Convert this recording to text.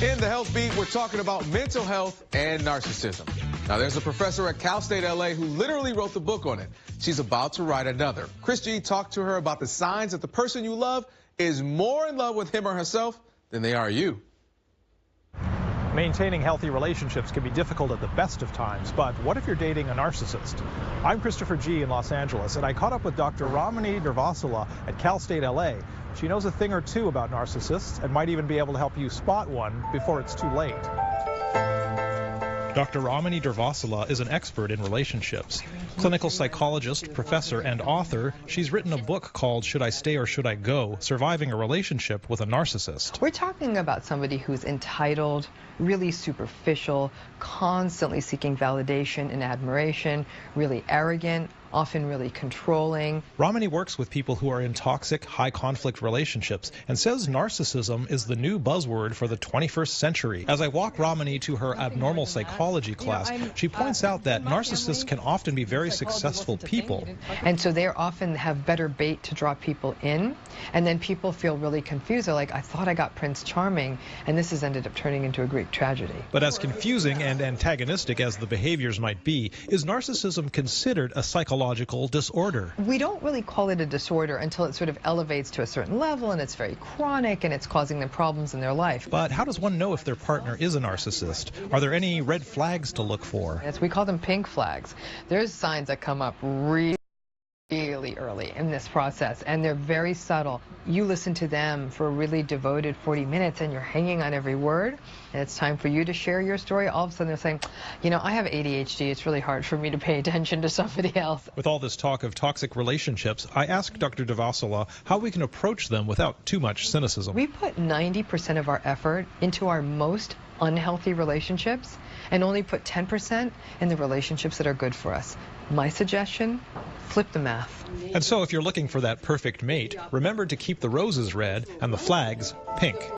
In the Health Beat, we're talking about mental health and narcissism. Now, there's a professor at Cal State LA who literally wrote the book on it. She's about to write another. Chris G talked to her about the signs that the person you love is more in love with him or herself than they are you. Maintaining healthy relationships can be difficult at the best of times, but what if you're dating a narcissist? I'm Christopher G. in Los Angeles, and I caught up with Dr. Ramani Durvasula at Cal State LA. She knows a thing or two about narcissists and might even be able to help you spot one before it's too late. Dr. Ramani Durvasula is an expert in relationships. Clinical psychologist, professor, and author, she's written a book called Should I Stay or Should I Go? Surviving a Relationship with a Narcissist. We're talking about somebody who's entitled, really superficial, constantly seeking validation and admiration, really arrogant, often really controlling. Ramani works with people who are in toxic, high-conflict relationships and says narcissism is the new buzzword for the 21st century. As I walk Ramani to her abnormal psychology class, she points out that narcissists can often be very successful people. And so they often have better bait to draw people in, and then people feel really confused. They're like, I thought I got Prince Charming, and this has ended up turning into a Greek tragedy. But as confusing and antagonistic as the behaviors might be, is narcissism considered a psychological disorder? We don't really call it a disorder until it sort of elevates to a certain level and it's very chronic and it's causing them problems in their life. But how does one know if their partner is a narcissist? Are there any red flags to look for? Yes, we call them pink flags. There's signs that come up really early in this process, and they're very subtle. You listen to them for a really devoted 40 minutes and you're hanging on every word, and it's time for you to share your story. All of a sudden they're saying, you know, I have ADHD, it's really hard for me to pay attention to somebody else. With all this talk of toxic relationships, I asked Dr. Durvasula how we can approach them without too much cynicism. We put 90% of our effort into our most unhealthy relationships and only put 10% in the relationships that are good for us. My suggestion, flip the math. And so if you're looking for that perfect mate, remember to keep the roses red and the flags pink.